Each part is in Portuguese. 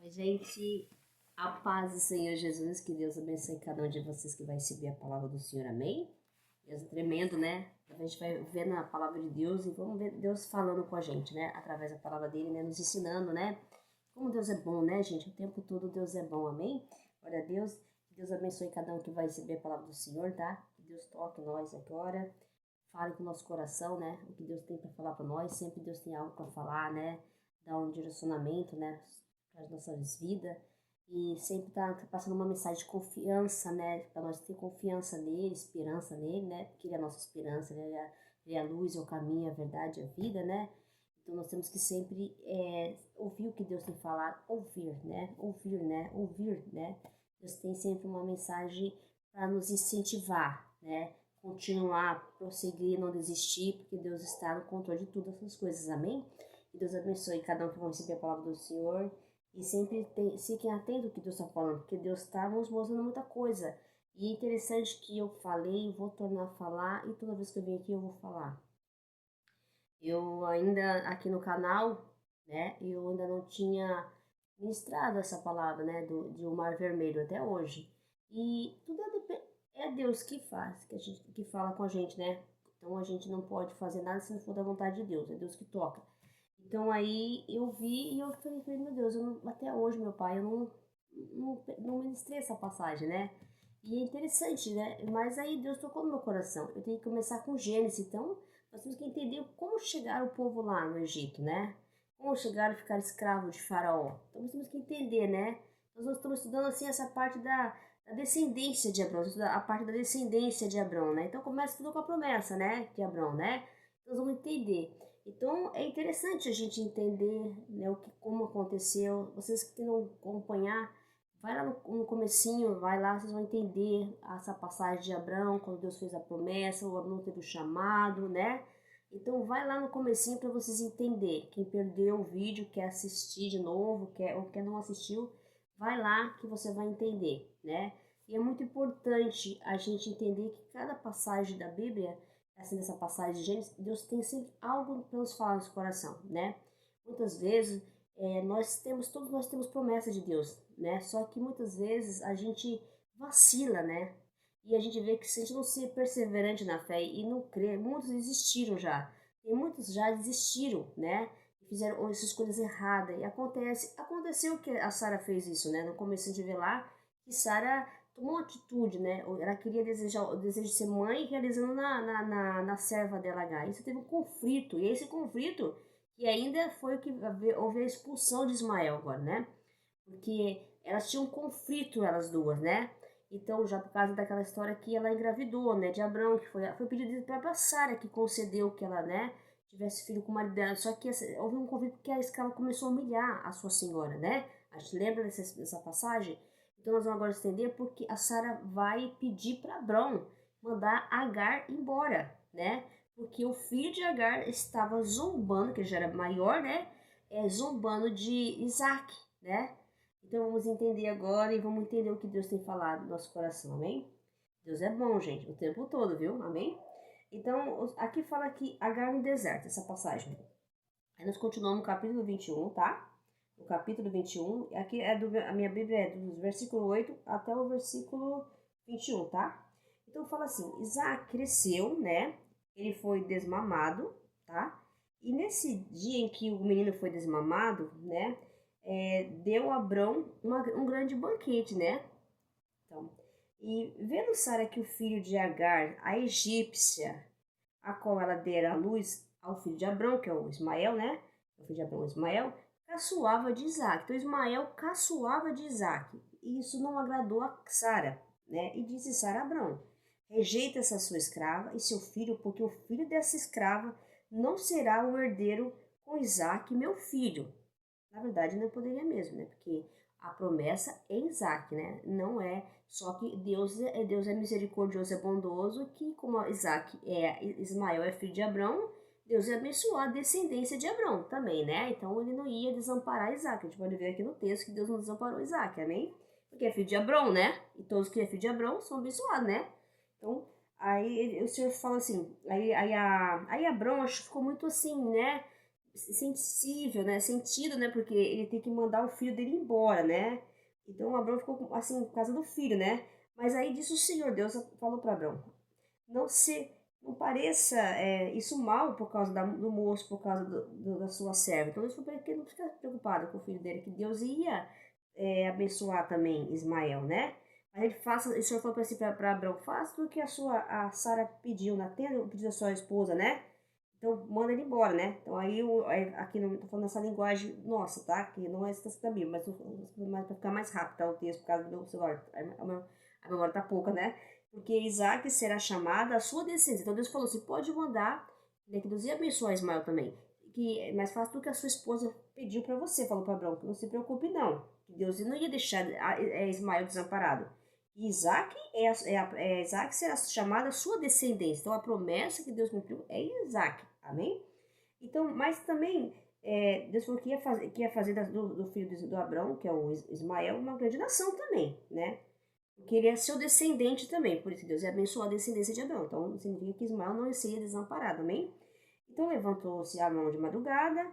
Oi, gente, a paz do Senhor Jesus, que Deus abençoe cada um de vocês que vai receber a palavra do Senhor, amém? Deus é tremendo, né? A gente vai ver na palavra de Deus e vamos ver Deus falando com a gente, né? Através da palavra dele, né? Nos ensinando, né? Como Deus é bom, né, gente? O tempo todo Deus é bom, amém? Glória a Deus, que Deus abençoe cada um que vai receber a palavra do Senhor, tá? Que Deus toque nós agora, fale com o nosso coração, né? O que Deus tem para falar para nós, sempre Deus tem algo para falar, né? Dar um direcionamento, né? Para as nossas vidas e sempre tá passando uma mensagem de confiança, né? Para nós ter confiança nele, esperança nele, né? Porque ele é a nossa esperança, ele é a luz, é o caminho, a verdade, a vida, né? Então nós temos que sempre ouvir o que Deus tem falado, ouvir, né? Ouvir, né? Ouvir, né? Deus tem sempre uma mensagem para nos incentivar, né? Continuar, prosseguir, não desistir, porque Deus está no controle de todas essas coisas, amém? Que Deus abençoe cada um que vai receber a palavra do Senhor. E sempre fiquem atentos ao que Deus está falando, porque Deus está nos mostrando muita coisa. E é interessante que eu falei, vou tornar a falar, e toda vez que eu venho aqui eu vou falar. Eu ainda, aqui no canal, né, eu ainda não tinha ministrado essa palavra, né, de um mar vermelho até hoje. E tudo é Deus que faz, que fala com a gente, né? Então a gente não pode fazer nada se não for da vontade de Deus, é Deus que toca. Então aí eu vi e eu falei, meu Deus, até hoje, meu pai, eu não ministrei essa passagem, né? E é interessante, né? Mas aí Deus tocou no meu coração. Eu tenho que começar com Gênesis, então nós temos que entender como chegaram o povo lá no Egito, né? Como chegaram a ficar escravo de Faraó. Então nós temos que entender, né? Nós estamos estudando assim essa parte da descendência de Abrão, a parte da descendência de Abrão, né? Então começa tudo com a promessa, né? De Abrão, né? Então nós vamos entender. Então é interessante a gente entender, né, como aconteceu. Vocês que não acompanhar, vai lá no comecinho, vai lá, vocês vão entender essa passagem de Abraão, quando Deus fez a promessa, o Abraão teve o chamado, né? Então vai lá no comecinho para vocês entenderem. Quem perdeu o vídeo, quer assistir de novo, ou quer não assistiu, vai lá que você vai entender, né? E é muito importante a gente entender que cada passagem da Bíblia, assim, nessa passagem de Gênesis, Deus tem sempre algo para nos falar no nosso coração, né? Muitas vezes todos nós temos promessa de Deus, né? Só que muitas vezes a gente vacila, né? E a gente vê que se a gente não ser perseverante na fé e não crer, muitos desistiram já. E muitos já desistiram, né? E fizeram essas escolhas erradas. E aconteceu que a Sara fez isso, né? No começo de ver lá que Sara tomou uma atitude, né? Ela queria o desejo de ser mãe, realizando na serva dela H. Isso teve um conflito. E esse conflito que ainda foi o que houve a expulsão de Ismael agora, né? Porque elas tinham um conflito, elas duas, né? Então, já por causa daquela história que ela engravidou, né, de Abraão, que foi pedido da própria Sara que concedeu que ela, né, tivesse filho com o marido dela. Só que houve um conflito que a escrava começou a humilhar a sua senhora, né? A gente lembra dessa passagem? Então, nós vamos agora estender porque a Sara vai pedir para Abraão mandar Agar embora, né? Porque o filho de Agar estava zombando, que ele já era maior, né? Zombando de Isaac, né? Então vamos entender agora e vamos entender o que Deus tem falado no nosso coração, amém? Deus é bom, gente, o tempo todo, viu? Amém? Então, aqui fala que Agar no deserto, essa passagem. Aí nós continuamos no capítulo 21, tá? No capítulo 21, aqui a minha Bíblia é do versículo 8 até o versículo 21, tá? Então fala assim, Isaac cresceu, né? Ele foi desmamado, tá? E nesse dia em que o menino foi desmamado, né? Deu a Abrão um grande banquete, né? Então, e vendo Sara que o filho de Agar, a egípcia, a qual ela dera a luz ao filho de Abrão, que é o Ismael, né? O filho de Abrão, Ismael, caçoava de Isaac. Então Ismael caçoava de Isaac. E isso não agradou a Sara, né? E disse Sara a Abrão, rejeita essa sua escrava e seu filho, porque o filho dessa escrava não será o herdeiro com Isaac, meu filho. Na verdade, não poderia mesmo, né? Porque a promessa é Isaac, né? Não é só que Deus é misericordioso, é bondoso, que como Ismael é filho de Abrão, Deus ia abençoar a descendência de Abrão também, né? Então ele não ia desamparar Isaac. A gente pode ver aqui no texto que Deus não desamparou Isaac, amém? Porque é filho de Abrão, né? E todos que é filho de Abrão são abençoados, né? Então, aí o Senhor fala assim, aí Abrão acho que ficou muito assim, né? sensível, né? Sentido, né? Porque ele tem que mandar o filho dele embora, né? Então Abraão ficou assim por causa do filho, né? Mas aí disse o Senhor Deus falou para Abraão: não pareça isso mal por causa do moço, por causa da sua serva. Então Deus falou para ele não ficar preocupado com o filho dele, que Deus ia abençoar também Ismael, né? Mas ele faça, o Senhor falou para assim, para Abraão: faça tudo que a Sara pediu na tenda, pediu da sua esposa, né? Então manda ele embora, né? Então aí aqui não tô falando essa linguagem nossa, tá? Que não é essa da Bíblia, mas para ficar mais rápido, tá? O texto por causa do meu celular. A memória tá pouca, né? Porque Isaac será chamada a sua descendência. Então Deus falou assim: pode mandar, né, que Deus ia abençoar Ismael também. Mas faça tudo que a sua esposa pediu para você, falou para Abraão. Não se preocupe, não. Que Deus não ia deixar Ismael desamparado. Isaac será chamada a sua descendência. Então a promessa que Deus cumpriu é Isaac. Amém? Então, mas também Deus falou que ia fazer do filho do Abraão, que é o Ismael, uma grande nação também, né? Porque ele é seu descendente também, por isso Deus ia abençoar a descendência de Abraão. Então significa que Ismael não seria desamparado, amém? Então levantou-se Abraão de madrugada,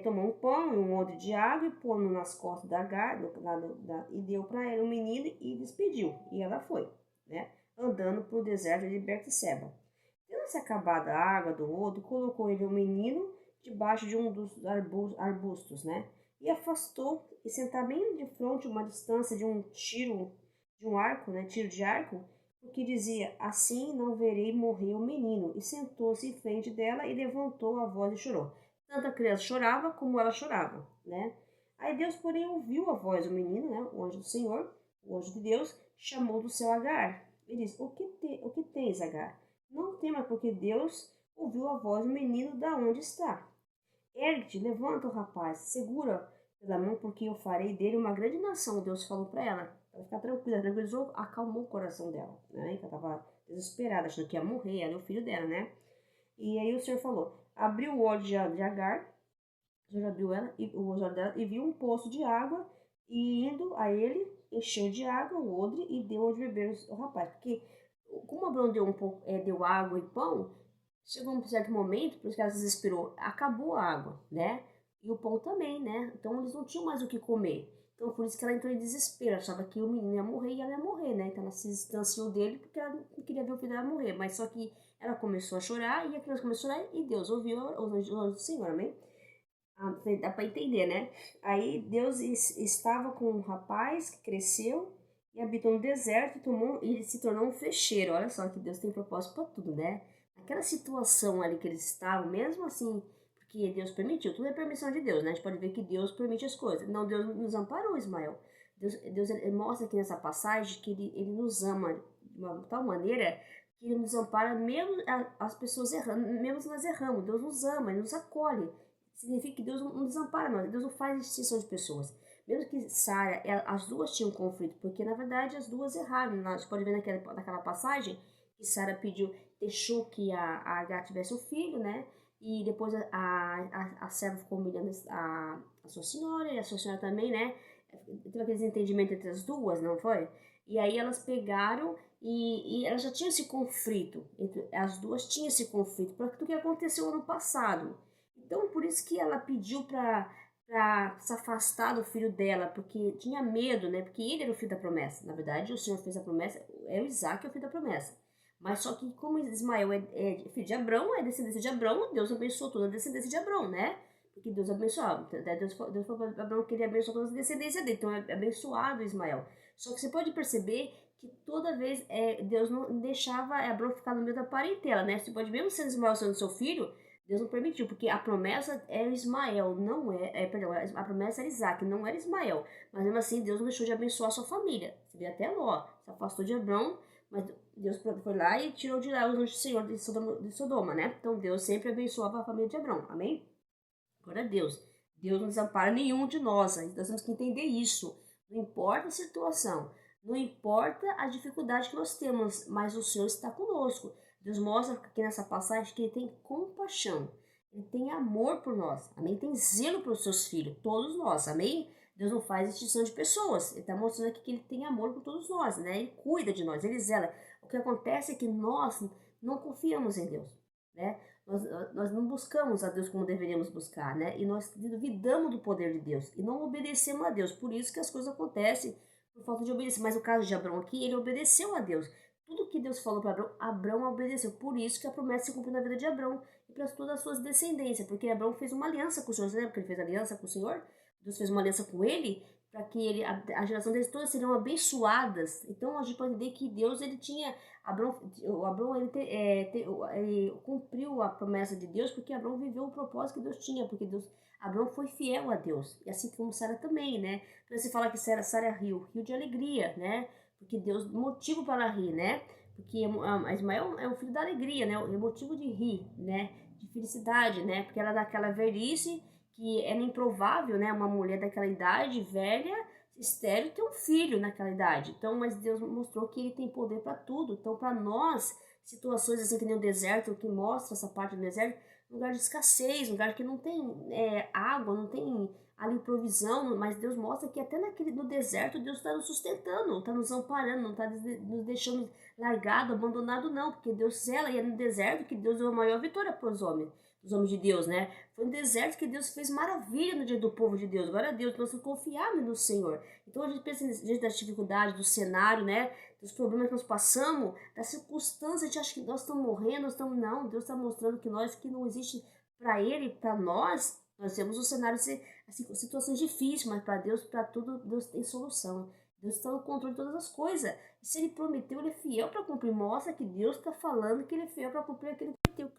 tomou um pão e um odre de água e pôs nas costas da Agar, e deu para ela o menino e despediu. E ela foi, né? Andando para o deserto de Berseba. Tendo-se acabado a água do odre, colocou ele o menino debaixo de um dos arbustos, né? E afastou e sentar bem de frente, uma distância de um tiro de um arco, né? Tiro de arco, porque dizia: assim não verei morrer o menino. E sentou-se em frente dela e levantou a voz e chorou. Tanto a criança chorava como ela chorava, né? Aí Deus, porém, ouviu a voz do menino, né? O anjo do Senhor, o anjo de Deus, chamou do céu Agar. E disse: o que tens, Agar? Não tema, porque Deus ouviu a voz do menino da onde está. Ergue-te, levanta o rapaz, segura pela mão, porque eu farei dele uma grande nação. Deus falou para ela, para ficar tranquila, tranquilizou, acalmou o coração dela, né? Que ela estava desesperada, achando que ia morrer, ela e o filho dela, né? E aí o Senhor falou: abriu o olho de Agar, o Senhor abriu o olho dela e viu um poço de água, e indo a ele, encheu de água o odre e deu de beber ao rapaz. Porque como Abraão deu deu água e pão, chegou um certo momento, por isso que ela se desesperou, acabou a água, né? E o pão também, né? Então eles não tinham mais o que comer. Então por isso que ela entrou em desespero, achava que o menino ia morrer e ela ia morrer, né? Então ela se distanciou dele porque ela não queria ver o filho dela morrer. Mas só que ela começou a chorar e a criança começou a chorar e Deus ouviu os anjos do Senhor, amém? Dá para entender, né? Aí Deus estava com um rapaz que cresceu e habitou no deserto e se tornou um fecheiro. Olha só que Deus tem propósito para tudo, né? Aquela situação ali que eles estavam, mesmo assim, porque Deus permitiu, tudo é permissão de Deus, né? A gente pode ver que Deus permite as coisas. Não, Deus nos amparou, Ismael. Deus ele mostra aqui nessa passagem que ele nos ama de uma tal maneira que ele nos ampara mesmo as pessoas errando, mesmo se nós erramos. Deus nos ama, ele nos acolhe. Significa que Deus não desampara nós, Deus não faz distinção de pessoas. Mesmo que Sara, as duas tinham conflito, porque na verdade as duas erraram. A gente pode ver naquela passagem que Sara deixou que a Agar tivesse um filho, né? E depois a serva ficou humilhando a sua senhora, e a sua senhora também, né? Teve aquele desentendimento entre as duas, não foi? E aí elas pegaram e elas já tinham esse conflito, as duas tinham esse conflito, por tudo que aconteceu ano passado. Então, por isso que ela pediu para se afastar do filho dela, porque tinha medo, né? Porque ele era o filho da promessa. Na verdade, o Senhor fez a promessa, é o Isaac que é o filho da promessa. Mas só que como Ismael é filho de Abrão, é descendência de Abrão, Deus abençoou toda a descendência de Abrão, né? Porque Deus abençoava. Deus falou para Abrão que ele abençoou toda a descendência dele. Então é abençoado Ismael. Só que você pode perceber que toda vez Deus não deixava Abrão ficar no meio da parentela, né? Você pode, mesmo sendo Ismael sendo seu filho, Deus não permitiu, porque a promessa era Ismael, não perdão, a promessa era Isaac, não era Ismael. Mas mesmo assim, Deus não deixou de abençoar a sua família. Você vê até Ló, se afastou de Abrão, mas Deus foi lá e tirou de lá os anjos do Senhor de Sodoma, né? Então Deus sempre abençoava a família de Abrão, amém? Glória a Deus. Deus não desampara nenhum de nós, nós temos que entender isso. Não importa a situação, não importa a dificuldade que nós temos, mas o Senhor está conosco. Deus mostra aqui nessa passagem que Ele tem compaixão, Ele tem amor por nós, amém? Tem zelo pelos seus filhos, todos nós, amém? Deus não faz distinção de pessoas, Ele está mostrando aqui que Ele tem amor por todos nós, né? Ele cuida de nós, Ele zela. O que acontece é que nós não confiamos em Deus, né? Nós não buscamos a Deus como deveríamos buscar, né? E nós duvidamos do poder de Deus e não obedecemos a Deus. Por isso que as coisas acontecem por falta de obedecer. Mas o caso de Abraão aqui, ele obedeceu a Deus. Tudo que Deus falou para Abraão, Abraão obedeceu. Por isso que a promessa se cumpriu na vida de Abraão e para todas as suas descendências. Porque Abraão fez uma aliança com o Senhor. Você lembra que ele fez aliança com o Senhor? Deus fez uma aliança com ele para que a geração deles todas seriam abençoadas. Então a gente pode entender que Deus ele tinha Abraão ele cumpriu a promessa de Deus porque Abraão viveu o propósito que Deus tinha, porque Abraão foi fiel a Deus, e assim como Sara também, né? Quando você fala que Sara riu de alegria, né? Porque Deus motivo para ela rir, né? Porque Ismael é o filho da alegria, né? É motivo de rir, né? De felicidade, né? Porque ela daquela velhice que era improvável, né? Uma mulher daquela idade velha, estéril, ter um filho naquela idade. Então, mas Deus mostrou que ele tem poder para tudo. Então, para nós, situações assim que nem o deserto, que mostra essa parte do deserto, lugar de escassez, lugar que não tem água, não tem ali provisão, mas Deus mostra que até no deserto Deus está nos sustentando, está nos amparando, não está nos deixando largado, abandonado não, porque Deus zela e é no deserto que Deus deu a maior vitória para os homens de Deus, né? Foi no deserto que Deus fez maravilha no dia do povo de Deus. Glória a Deus, nós confiamos no Senhor. Então a gente pensa diante das dificuldades, do cenário, né? Dos problemas que nós passamos, das circunstâncias, a gente acha que nós estamos morrendo, não, Deus está mostrando que não existe para Ele, para nós temos um cenário, assim, situações difíceis, mas para Deus, para tudo, Deus tem solução. Deus está no controle de todas as coisas. E se Ele prometeu, Ele é fiel para cumprir. Mostra que Deus está falando que Ele é fiel para cumprir aquilo que Ele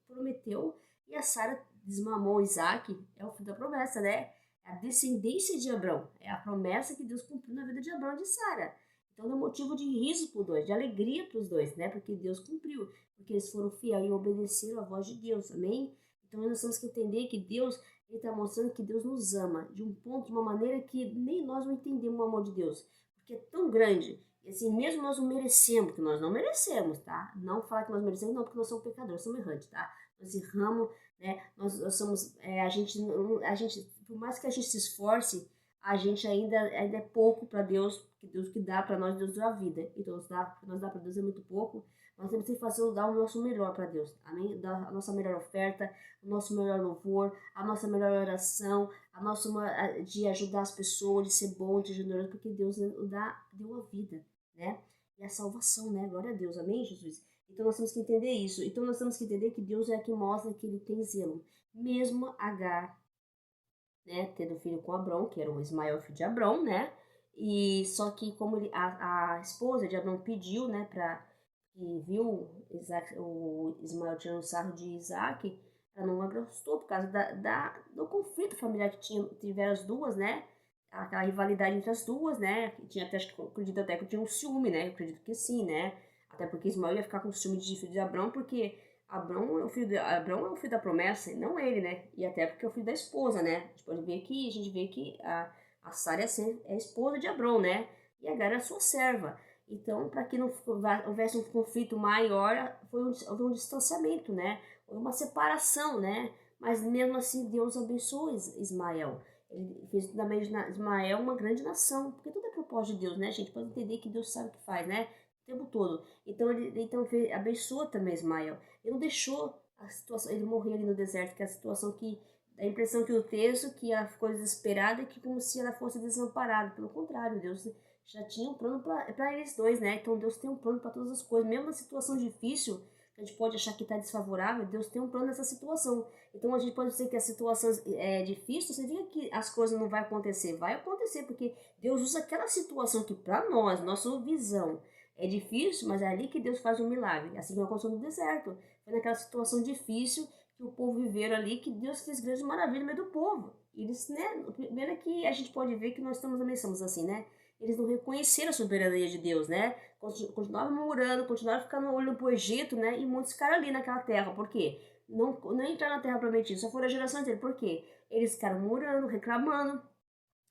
prometeu. E a Sara desmamou Isaac, é o filho da promessa, né? É a descendência de Abraão. É a promessa que Deus cumpriu na vida de Abraão e de Sara. Então é motivo de riso para os dois, de alegria para os dois, né? Porque Deus cumpriu, porque eles foram fiéis e obedeceram à voz de Deus, amém? Então nós temos que entender que Deus, Ele está mostrando que Deus nos ama de um ponto, de uma maneira que nem nós não entendemos o amor de Deus, porque é tão grande, e assim, mesmo nós não merecemos, que nós não merecemos, tá? Não falar que nós merecemos, não, porque nós somos pecadores, somos errantes, tá? Nós erramos, né? Nós somos, a gente, por mais que a gente se esforce, a gente ainda é pouco para Deus, que Deus que dá para nós, Deus dá a vida. Então, nós dá para Deus é muito pouco. Nós temos que dar o nosso melhor para Deus, amém? Dar a nossa melhor oferta, o nosso melhor louvor, a nossa melhor oração, de ajudar as pessoas, de ser bom, de generoso, porque Deus deu a vida, né? E a salvação, né? Glória a Deus, amém, Jesus? Então nós temos que entender isso. Então nós temos que entender que Deus é quem mostra que Ele tem zelo. Mesmo Agar, né, tendo filho com Abrão, que era o Ismael, filho de Abrão, né? E só que como a esposa de Abrão pediu, né, que viu o Ismael tirando sarro de Isaac, ela não gostou por causa do conflito familiar que tiveram as duas, né? Aquela rivalidade entre as duas, né? Tinha até, acredito até que tinha um ciúme, né? Eu acredito que sim, né? Até porque Ismael ia ficar com ciúme de filho de Abrão, porque Abrão é o filho da promessa, e não ele, né? E até porque é o filho da esposa, né? A gente vê que a Sara é a esposa de Abrão, né? E Agar era sua serva. Então, para que não houvesse um conflito maior, houve um distanciamento, né? Houve uma separação, né? Mas mesmo assim, Deus abençoou Ismael. Ele fez também de Ismael uma grande nação, porque tudo é propósito de Deus, né, gente? Pode entender que Deus sabe o que faz, né? O tempo todo. Então, ele abençoou também Ismael. Ele não deixou a situação, ele morrer ali no deserto, que é a situação que dá a impressão que o texto, que ela ficou desesperada, que como se ela fosse desamparada. Pelo contrário, Deus já tinha um plano para eles dois, né? Então Deus tem um plano para todas as coisas, mesmo na situação difícil, que a gente pode achar que está desfavorável, Deus tem um plano nessa situação. Então a gente pode dizer que a situação é difícil, você vê que as coisas não vão acontecer. Vai acontecer, porque Deus usa aquela situação que para nós, nossa visão, é difícil, mas é ali que Deus faz um milagre. Assim como aconteceu no deserto. Foi naquela situação difícil que o povo viveram ali, que Deus fez grandes maravilhas no meio do povo. Eles, né, primeiro que a gente pode ver que nós também somos assim, né? Eles não reconheceram a soberania de Deus, né? Continuaram murmurando, continuaram ficando olhando pro Egito, né? E muitos ficaram ali naquela terra. Por quê? Não entraram na terra prometida, só foram a geração dele. Por quê? Eles ficaram murmurando, reclamando,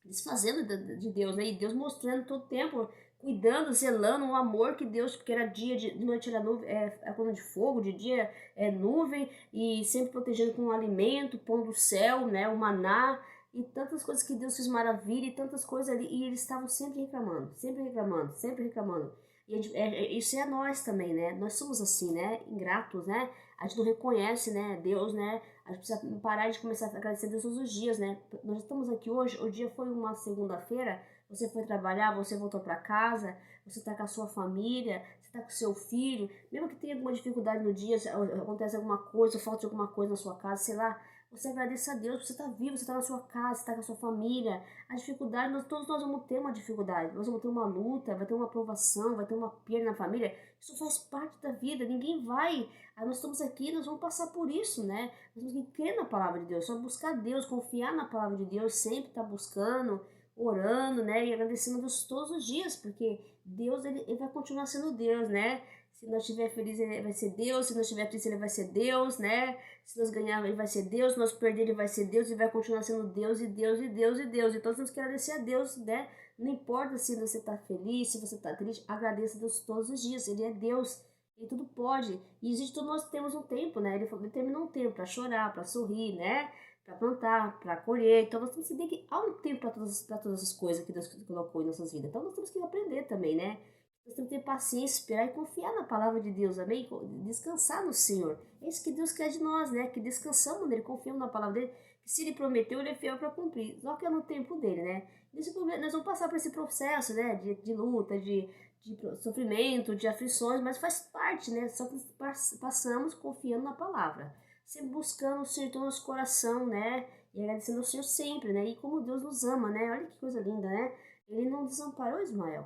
desfazendo de Deus, né? E Deus mostrando todo o tempo, cuidando, zelando o amor que Deus, porque era dia, de noite era nuvem, a coluna de fogo, de dia é nuvem, e sempre protegendo com o alimento, pão do céu, né? O maná, e tantas coisas que Deus fez maravilha, e tantas coisas ali, e eles estavam sempre reclamando, sempre reclamando, sempre reclamando. E isso é nós também, né? Nós somos assim, né? Ingratos, né? A gente não reconhece, né, Deus, né? A gente precisa parar de começar a agradecer a Deus todos os dias, né? Nós estamos aqui hoje, o dia foi uma segunda-feira, você foi trabalhar, você voltou para casa, você está com a sua família, você está com o seu filho, mesmo que tenha alguma dificuldade no dia, acontece alguma coisa, falta alguma coisa na sua casa, sei lá, você agradeça a Deus, você está vivo, você está na sua casa, você está com a sua família. A dificuldade, todos nós vamos ter uma dificuldade, nós vamos ter uma luta, vai ter uma provação, vai ter uma perda na família. Isso faz parte da vida, ninguém vai. Nós estamos aqui, nós vamos passar por isso, né? Nós temos que crer na palavra de Deus, só buscar Deus, confiar na palavra de Deus, sempre estar buscando, orando, né? E agradecendo a Deus todos os dias, porque Deus, ele vai continuar sendo Deus, né? Se nós estiver feliz, ele vai ser Deus. Se nós estiver triste, ele vai ser Deus, né? Se nós ganharmos, ele vai ser Deus. Se nós perder, ele vai ser Deus. E vai continuar sendo Deus e Deus e Deus e Deus. Então, nós temos que agradecer a Deus, né? Não importa se você está feliz, se você está triste. Agradeça a Deus todos os dias. Ele é Deus. Ele tudo pode. E existe, todos nós temos um tempo, né? Ele determinou um tempo para chorar, para sorrir, né? Para plantar, para colher. Então, nós temos que entender que há um tempo para todas as coisas que Deus colocou em nossas vidas. Então, nós temos que aprender também, né? Nós temos que ter paciência, esperar e confiar na palavra de Deus, amém? Descansar no Senhor. É isso que Deus quer de nós, né? Que descansamos nele, confiamos na palavra dele, que se ele prometeu, ele é fiel para cumprir. Só que é no tempo dele, né? Nós vamos passar por esse processo, né? De luta, de sofrimento, de aflições, mas faz parte, né? Só que passamos confiando na palavra. Sempre buscando o Senhor em todo nosso coração, né? E agradecendo ao Senhor sempre, né? E como Deus nos ama, né? Olha que coisa linda, né? Ele não desamparou Ismael,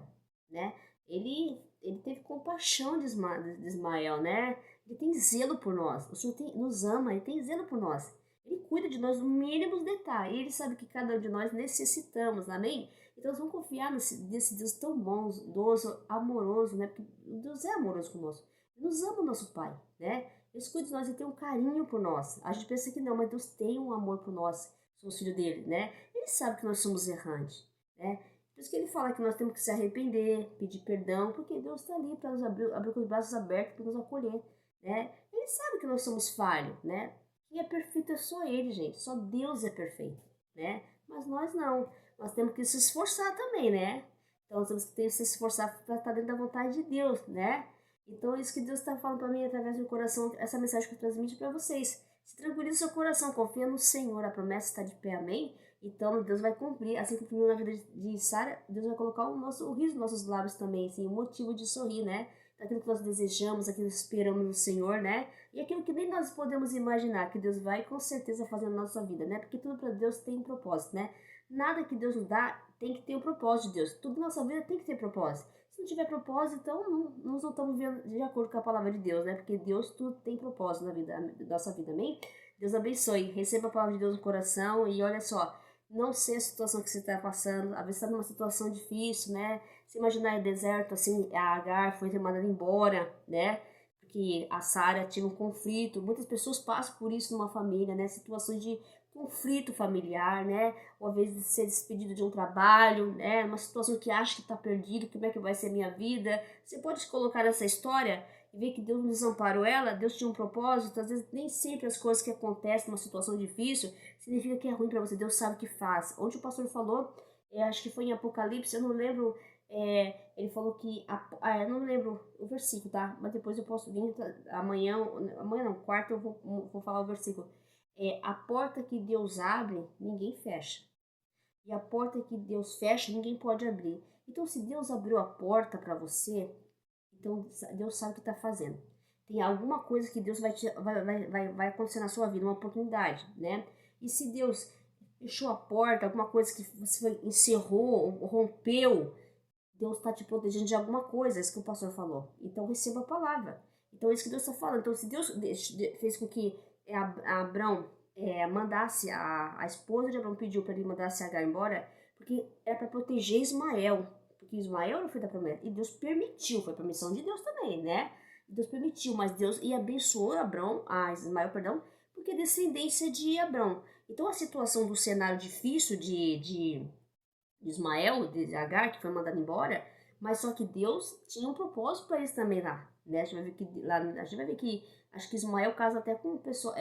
né? Ele teve compaixão de Ismael, né? Ele tem zelo por nós. O Senhor nos ama, ele tem zelo por nós. Ele cuida de nós no mínimo detalhe. Ele sabe que cada um de nós necessitamos, amém? Então nós vamos confiar nesse Deus tão bondoso, amoroso, né? Porque Deus é amoroso conosco. Ele nos ama, o nosso Pai, né? Ele cuida de nós, ele tem um carinho por nós. A gente pensa que não, mas Deus tem um amor por nós. Somos filhos dele, né? Ele sabe que nós somos errantes, né? Por isso que ele fala que nós temos que se arrepender, pedir perdão, porque Deus está ali para nos abrir com os braços abertos, para nos acolher, né? Ele sabe que nós somos falhos, né? Quem é perfeito é só ele, gente. Só Deus é perfeito, né? Mas nós não. Nós temos que se esforçar também, né? Então nós temos que se esforçar para estar dentro da vontade de Deus, né? Então é isso que Deus está falando para mim através do meu coração, essa mensagem que eu transmito para vocês. Se tranquiliza seu coração, confia no Senhor, a promessa está de pé, amém? Então Deus vai cumprir, assim que cumpriu na vida de Sara, Deus vai colocar o riso nos nossos lábios também, assim, o motivo de sorrir, né? Aquilo que nós desejamos, aquilo que esperamos no Senhor, né? E aquilo que nem nós podemos imaginar, que Deus vai com certeza fazer na nossa vida, né? Porque tudo para Deus tem um propósito, né? Nada que Deus nos dá tem que ter um propósito de Deus. Tudo na nossa vida tem que ter propósito. Se não tiver propósito, então nós não estamos vivendo de acordo com a palavra de Deus, né? Porque Deus tudo tem propósito na nossa vida, amém? Deus abençoe, receba a palavra de Deus no coração e olha só, não sei a situação que você está passando, às vezes está numa situação difícil, né? Se imaginar em deserto, assim, a Agar foi mandada embora, né? Porque a Sara tinha um conflito, muitas pessoas passam por isso numa família, né? Situações de conflito familiar, né? Ou às vezes de ser despedido de um trabalho, né? Uma situação que acha que está perdido, como é que vai ser a minha vida? Você pode se colocar nessa história e ver que Deus não desamparou ela, Deus tinha um propósito. Às vezes nem sempre as coisas que acontecem numa situação difícil significa que é ruim para você. Deus sabe o que faz. Ontem o pastor falou, acho que foi em Apocalipse, eu não lembro, ele falou que, eu não lembro o versículo, tá? Mas depois eu posso vir, amanhã não, quarta eu vou falar o versículo. A porta que Deus abre, ninguém fecha. E a porta que Deus fecha, ninguém pode abrir. Então, se Deus abriu a porta para você, então Deus sabe o que está fazendo. Tem alguma coisa que Deus vai acontecer na sua vida, uma oportunidade, né? E se Deus fechou a porta, alguma coisa que você encerrou, rompeu, Deus está te protegendo de alguma coisa, é isso que o pastor falou. Então receba a palavra. Então é isso que Deus está falando. Então se Deus fez com que Abrão mandasse, a esposa de Abrão pediu para ele mandasse Agar embora, porque era para proteger Ismael. Porque Ismael não foi da promessa. E Deus permitiu, foi permissão de Deus também, né? Deus permitiu, mas Deus abençoou Ismael, porque é descendência de Abrão. Então a situação do cenário difícil de Ismael, de Agar, que foi mandado embora, mas só que Deus tinha um propósito para eles também lá, né? A gente vai ver que acho que Ismael casa até com pessoa,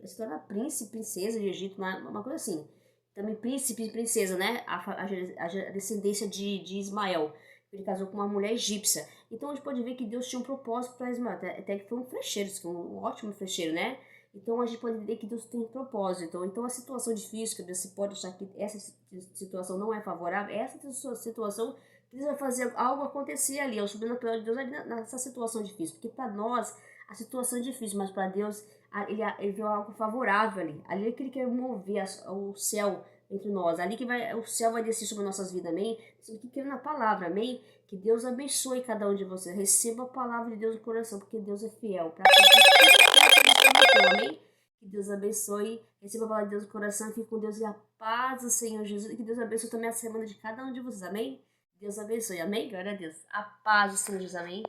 se torna príncipe, princesa de Egito, uma coisa assim. Também príncipe e princesa, né? A descendência de Ismael. Ele casou com uma mulher egípcia. Então a gente pode ver que Deus tinha um propósito para Ismael. Até que foi um flecheiro, foi um ótimo flecheiro, né? Então a gente pode ver que Deus tem um propósito. Então a situação difícil, que você pode achar que essa situação não é favorável, essa situação Deus vai fazer algo acontecer ali, o sobrenatural de Deus ali nessa situação difícil. Porque para nós a situação é difícil, mas para Deus ele viu algo favorável ali. Ali é que ele quer mover o céu entre nós. Ali que o céu vai descer sobre nossas vidas, amém? Isso aqui quer na palavra, amém? Que Deus abençoe cada um de vocês. Receba a palavra de Deus no coração, porque Deus é fiel. Para amém? Que Deus abençoe. Receba a palavra de Deus no coração. Fique com Deus e a paz do Senhor Jesus. E que Deus abençoe também a semana de cada um de vocês, amém? Deus abençoe, amém? Glória a Deus. A paz do Senhor Jesus, amém?